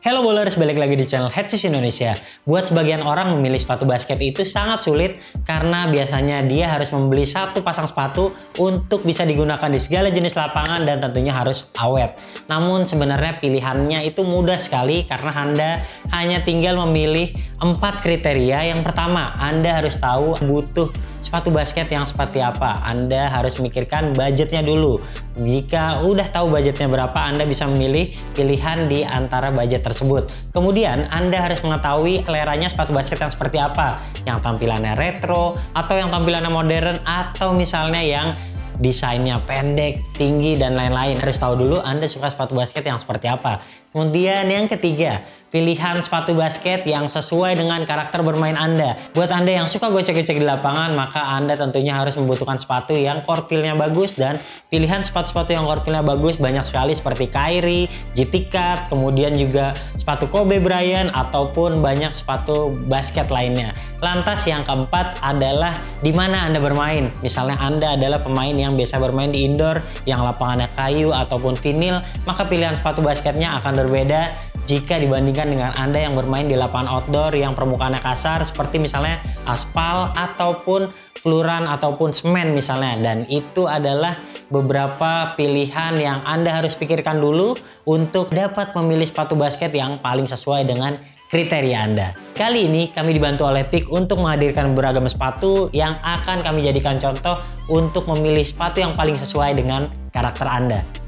Halo bowlers, balik lagi di channel Head Shoes Indonesia. Buat sebagian orang memilih sepatu basket itu sangat sulit karena biasanya dia harus membeli satu pasang sepatu untuk bisa digunakan di segala jenis lapangan dan tentunya harus awet. Namun sebenarnya pilihannya itu mudah sekali karena Anda hanya tinggal memilih 4 kriteria. Yang pertama, Anda harus tahu butuh sepatu basket yang seperti apa. Anda harus memikirkan budgetnya dulu. Jika udah tahu budgetnya berapa, Anda bisa memilih pilihan di antara budget tersebut. Kemudian Anda harus mengetahui seleranya sepatu basket yang seperti apa, yang tampilannya retro atau yang tampilannya modern atau misalnya yang desainnya pendek, tinggi dan lain-lain. Harus tahu dulu Anda suka sepatu basket yang seperti apa. Kemudian yang ketiga, pilihan sepatu basket yang sesuai dengan karakter bermain Anda. Buat Anda yang suka gocek-gocek di lapangan, maka Anda tentunya harus membutuhkan sepatu yang core feel-nya bagus, dan pilihan sepatu-sepatu yang core feel-nya bagus banyak sekali seperti Kyrie, GT Cut, kemudian juga sepatu Kobe Bryant ataupun banyak sepatu basket lainnya. Lantas yang keempat adalah di mana Anda bermain. Misalnya Anda adalah pemain yang biasa bermain di indoor yang lapangannya kayu ataupun vinil, maka pilihan sepatu basketnya akan berbeda jika dibandingkan dengan Anda yang bermain di lapangan outdoor yang permukaannya kasar seperti misalnya aspal ataupun fluran ataupun semen misalnya. Dan itu adalah beberapa pilihan yang Anda harus pikirkan dulu untuk dapat memilih sepatu basket yang paling sesuai dengan kriteria Anda. Kali ini kami dibantu oleh Peak untuk menghadirkan beragam sepatu yang akan kami jadikan contoh untuk memilih sepatu yang paling sesuai dengan karakter Anda.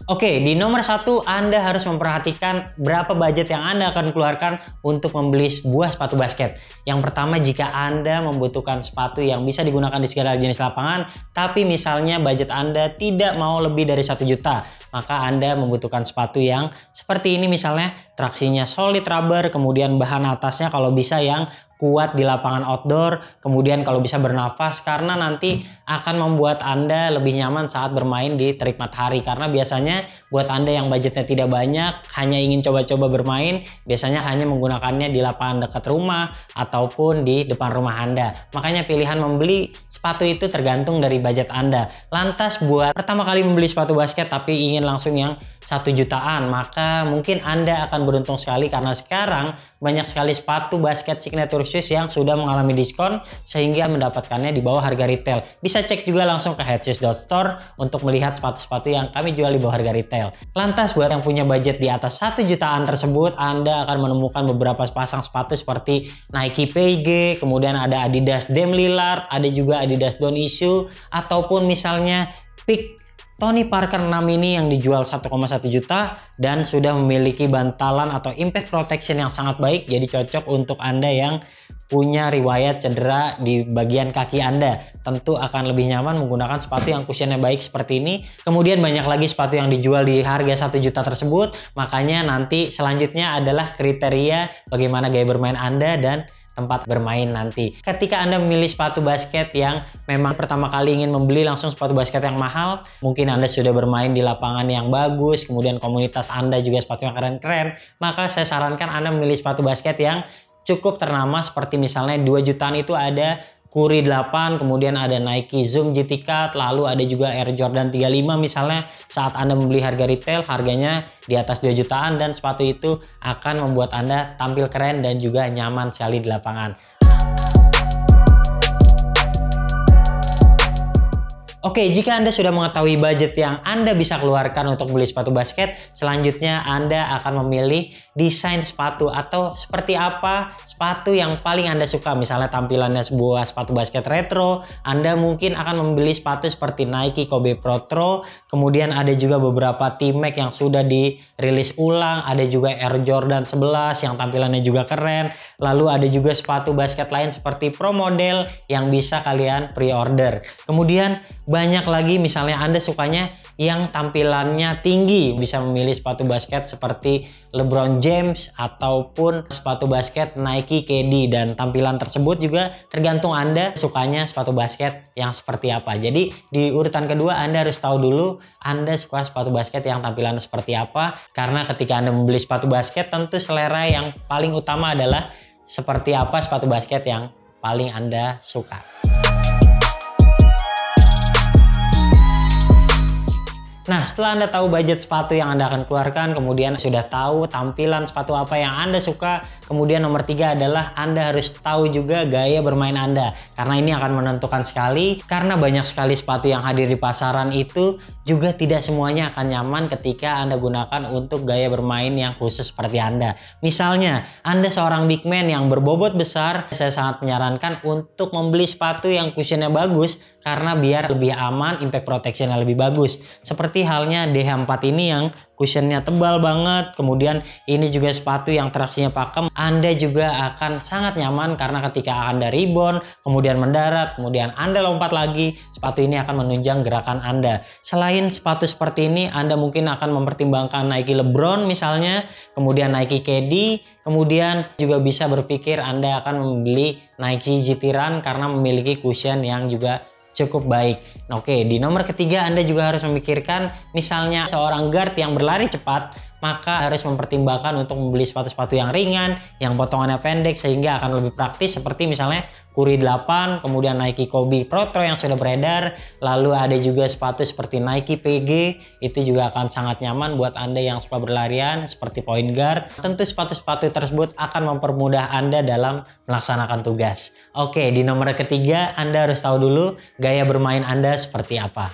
Oke, di nomor 1 Anda harus memperhatikan berapa budget yang Anda akan keluarkan untuk membeli sebuah sepatu basket. Yang pertama, jika Anda membutuhkan sepatu yang bisa digunakan di segala jenis lapangan, tapi misalnya budget Anda tidak mau lebih dari 1 juta, maka Anda membutuhkan sepatu yang seperti ini, misalnya traksinya solid rubber, kemudian bahan atasnya kalau bisa yang kuat di lapangan outdoor, kemudian kalau bisa bernafas, karena nanti akan membuat Anda lebih nyaman saat bermain di terik matahari. Karena biasanya buat Anda yang budgetnya tidak banyak, hanya ingin coba-coba bermain, biasanya hanya menggunakannya di lapangan dekat rumah ataupun di depan rumah Anda. Makanya pilihan membeli sepatu itu tergantung dari budget Anda. Lantas buat pertama kali membeli sepatu basket tapi ingin langsung yang 1 jutaan, maka mungkin Anda akan beruntung sekali karena sekarang banyak sekali sepatu basket signature shoes yang sudah mengalami diskon sehingga mendapatkannya di bawah harga retail. Bisa cek juga langsung ke headshoes.store untuk melihat sepatu-sepatu yang kami jual di bawah harga retail. Lantas buat yang punya budget di atas 1 jutaan tersebut, Anda akan menemukan beberapa pasang sepatu seperti Nike PG, kemudian ada Adidas Dame Lillard, ada juga Adidas Don Issue, ataupun misalnya Peak Tony Parker 6 ini yang dijual 1,1 juta dan sudah memiliki bantalan atau impact protection yang sangat baik, jadi cocok untuk Anda yang punya riwayat cedera di bagian kaki Anda. Tentu akan lebih nyaman menggunakan sepatu yang cushionnya baik seperti ini. Kemudian banyak lagi sepatu yang dijual di harga 1 juta tersebut, makanya nanti selanjutnya adalah kriteria bagaimana gaya bermain Anda dan tempat bermain nanti. Ketika Anda memilih sepatu basket yang memang pertama kali ingin membeli langsung sepatu basket yang mahal, mungkin Anda sudah bermain di lapangan yang bagus, kemudian komunitas Anda juga sepatu yang keren-keren, maka saya sarankan Anda memilih sepatu basket yang cukup ternama seperti misalnya 2 jutaan itu ada Curry 8, kemudian ada Nike Zoom GT Cut, lalu ada juga Air Jordan 35 misalnya. Saat Anda membeli harga retail, harganya di atas 2 jutaan dan sepatu itu akan membuat Anda tampil keren dan juga nyaman sekali di lapangan. Oke, jika Anda sudah mengetahui budget yang Anda bisa keluarkan untuk beli sepatu basket, selanjutnya Anda akan memilih desain sepatu atau seperti apa sepatu yang paling Anda suka. Misalnya tampilannya sebuah sepatu basket retro, Anda mungkin akan membeli sepatu seperti Nike Kobe Protro, kemudian ada juga beberapa T-Mac yang sudah dirilis ulang, ada juga Air Jordan 11 yang tampilannya juga keren, lalu ada juga sepatu basket lain seperti Pro Model yang bisa kalian pre-order. Kemudian banyak lagi, misalnya Anda sukanya yang tampilannya tinggi, bisa memilih sepatu basket seperti LeBron James ataupun sepatu basket Nike KD, dan tampilan tersebut juga tergantung Anda sukanya sepatu basket yang seperti apa. Jadi di urutan kedua Anda harus tahu dulu Anda suka sepatu basket yang tampilannya seperti apa, karena ketika Anda membeli sepatu basket tentu selera yang paling utama adalah seperti apa sepatu basket yang paling Anda suka. Nah, setelah Anda tahu budget sepatu yang Anda akan keluarkan, kemudian sudah tahu tampilan sepatu apa yang Anda suka, kemudian nomor 3 adalah Anda harus tahu juga gaya bermain Anda. Karena ini akan menentukan sekali, karena banyak sekali sepatu yang hadir di pasaran itu juga tidak semuanya akan nyaman ketika Anda gunakan untuk gaya bermain yang khusus seperti Anda. Misalnya, Anda seorang big man yang berbobot besar, saya sangat menyarankan untuk membeli sepatu yang cushionnya bagus, karena biar lebih aman, impact protectionnya lebih bagus. Seperti halnya DH4 ini yang cushionnya tebal banget, kemudian ini juga sepatu yang traksinya pakem. Anda juga akan sangat nyaman karena ketika Anda rebound, kemudian mendarat, kemudian Anda lompat lagi, sepatu ini akan menunjang gerakan Anda. Selain sepatu seperti ini, Anda mungkin akan mempertimbangkan Nike LeBron misalnya, kemudian Nike KD, kemudian juga bisa berpikir Anda akan membeli Nike GT Run karena memiliki cushion yang juga cukup baik. Oke, di nomor ketiga Anda juga harus memikirkan, misalnya seorang guard yang berlari cepat, maka harus mempertimbangkan untuk membeli sepatu-sepatu yang ringan, yang potongannya pendek, sehingga akan lebih praktis, seperti misalnya Curry 8, kemudian Nike Kobe Protro yang sudah beredar, lalu ada juga sepatu seperti Nike PG, itu juga akan sangat nyaman buat Anda yang suka berlarian seperti point guard. Tentu sepatu-sepatu tersebut akan mempermudah Anda dalam melaksanakan tugas. Oke, di nomor ketiga Anda harus tahu dulu gaya bermain Anda seperti apa.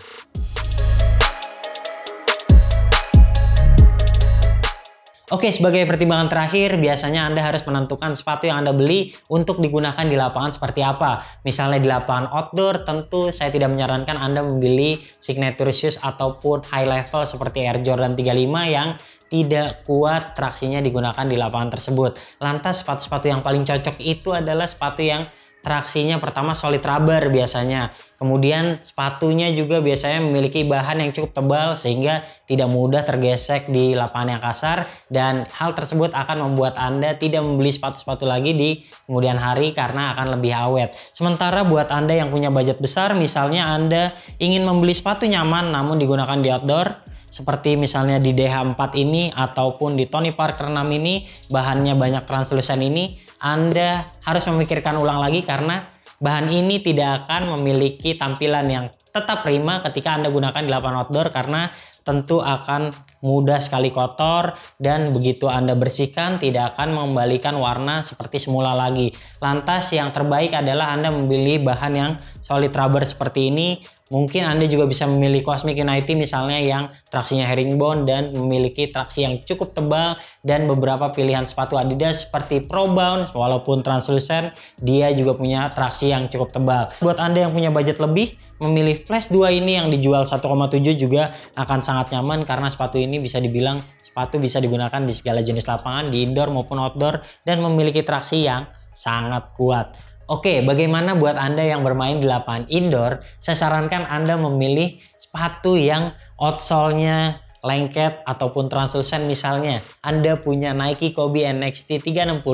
Oke, sebagai pertimbangan terakhir, biasanya Anda harus menentukan sepatu yang Anda beli untuk digunakan di lapangan seperti apa. Misalnya di lapangan outdoor, tentu saya tidak menyarankan Anda membeli signature shoes ataupun high level seperti Air Jordan 35 yang tidak kuat traksinya digunakan di lapangan tersebut. Lantas sepatu-sepatu yang paling cocok itu adalah sepatu yang traksinya pertama solid rubber biasanya. Kemudian sepatunya juga biasanya memiliki bahan yang cukup tebal sehingga tidak mudah tergesek di lapangan yang kasar, dan hal tersebut akan membuat Anda tidak membeli sepatu-sepatu lagi di kemudian hari karena akan lebih awet. Sementara buat Anda yang punya budget besar, misalnya Anda ingin membeli sepatu nyaman namun digunakan di outdoor, seperti misalnya di DH4 ini ataupun di Tony Parker 6 ini, bahannya banyak translucent ini, Anda harus memikirkan ulang lagi karena bahan ini tidak akan memiliki tampilan yang tetap prima ketika Anda gunakan di lapangan outdoor, karena tentu akan mudah sekali kotor dan begitu Anda bersihkan tidak akan mengembalikan warna seperti semula lagi. Lantas yang terbaik adalah Anda memilih bahan yang solid rubber seperti ini. Mungkin Anda juga bisa memilih Cosmic Unity misalnya yang traksinya herringbone dan memiliki traksi yang cukup tebal, dan beberapa pilihan sepatu Adidas seperti Pro Bounce walaupun translucent dia juga punya traksi yang cukup tebal. Buat Anda yang punya budget lebih, memilih Flash 2 ini yang dijual 1,7 juga akan sangat nyaman karena sepatu ini bisa dibilang sepatu bisa digunakan di segala jenis lapangan, di indoor maupun outdoor, dan memiliki traksi yang sangat kuat. Oke, bagaimana buat Anda yang bermain di lapangan indoor? Saya sarankan Anda memilih sepatu yang outsole-nya lengket ataupun translucent. Misalnya Anda punya Nike Kobe NXT 360,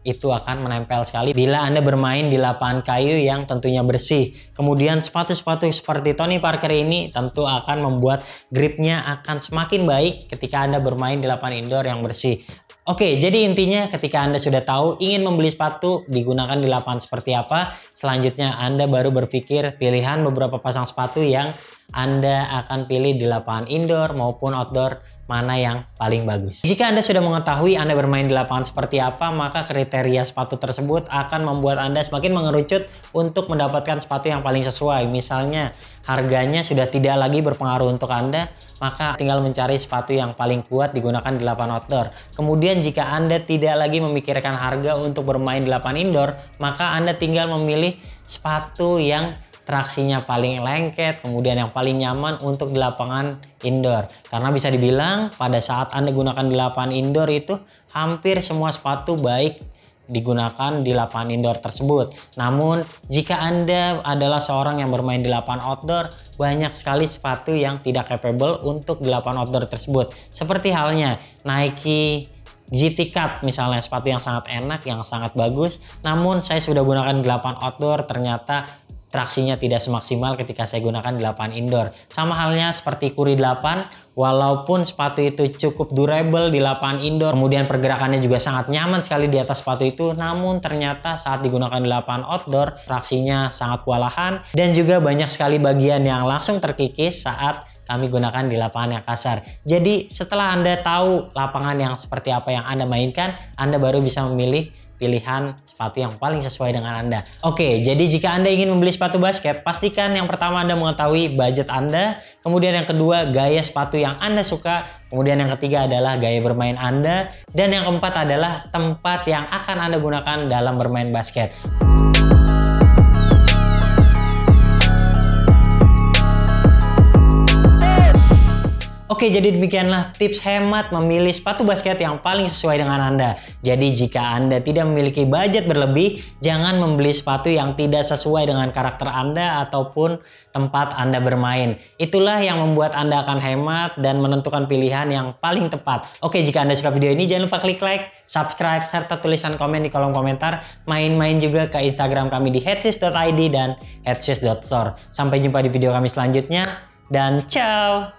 itu akan menempel sekali bila Anda bermain di lapangan kayu yang tentunya bersih. Kemudian sepatu-sepatu seperti Tony Parker ini tentu akan membuat gripnya akan semakin baik ketika Anda bermain di lapangan indoor yang bersih. Oke, jadi intinya ketika Anda sudah tahu ingin membeli sepatu digunakan di lapangan seperti apa, selanjutnya Anda baru berpikir pilihan beberapa pasang sepatu yang Anda akan pilih di lapangan indoor maupun outdoor, mana yang paling bagus. Jika Anda sudah mengetahui Anda bermain di lapangan seperti apa, maka kriteria sepatu tersebut akan membuat Anda semakin mengerucut untuk mendapatkan sepatu yang paling sesuai. Misalnya harganya sudah tidak lagi berpengaruh untuk Anda, maka tinggal mencari sepatu yang paling kuat digunakan di lapangan outdoor. Kemudian jika Anda tidak lagi memikirkan harga untuk bermain di lapangan indoor, maka Anda tinggal memilih sepatu yang traksinya paling lengket, kemudian yang paling nyaman untuk di lapangan indoor. Karena bisa dibilang pada saat Anda gunakan di lapangan indoor itu hampir semua sepatu baik digunakan di lapangan indoor tersebut. Namun jika Anda adalah seorang yang bermain di lapangan outdoor, banyak sekali sepatu yang tidak capable untuk di lapangan outdoor tersebut. Seperti halnya Nike GT Cut misalnya, sepatu yang sangat enak, yang sangat bagus, namun saya sudah gunakan di lapangan outdoor, ternyata traksinya tidak semaksimal ketika saya gunakan di lapangan indoor. Sama halnya seperti Curry 8, walaupun sepatu itu cukup durable di lapangan indoor, kemudian pergerakannya juga sangat nyaman sekali di atas sepatu itu, namun ternyata saat digunakan di lapangan outdoor, traksinya sangat kewalahan dan juga banyak sekali bagian yang langsung terkikis saat kami gunakan di lapangan yang kasar. Jadi setelah Anda tahu lapangan yang seperti apa yang Anda mainkan, Anda baru bisa memilih pilihan sepatu yang paling sesuai dengan Anda. Oke, jadi jika Anda ingin membeli sepatu basket, pastikan yang pertama Anda mengetahui budget Anda, kemudian yang kedua gaya sepatu yang Anda suka, kemudian yang ketiga adalah gaya bermain Anda, dan yang keempat adalah tempat yang akan Anda gunakan dalam bermain basket. Oke, jadi demikianlah tips hemat memilih sepatu basket yang paling sesuai dengan Anda. Jadi jika Anda tidak memiliki budget berlebih, jangan membeli sepatu yang tidak sesuai dengan karakter Anda ataupun tempat Anda bermain. Itulah yang membuat Anda akan hemat dan menentukan pilihan yang paling tepat. Oke, jika Anda suka video ini, jangan lupa klik like, subscribe, serta tulisan komen di kolom komentar. Main-main juga ke Instagram kami di headshoes.id dan headshoes.store. Sampai jumpa di video kami selanjutnya, dan ciao!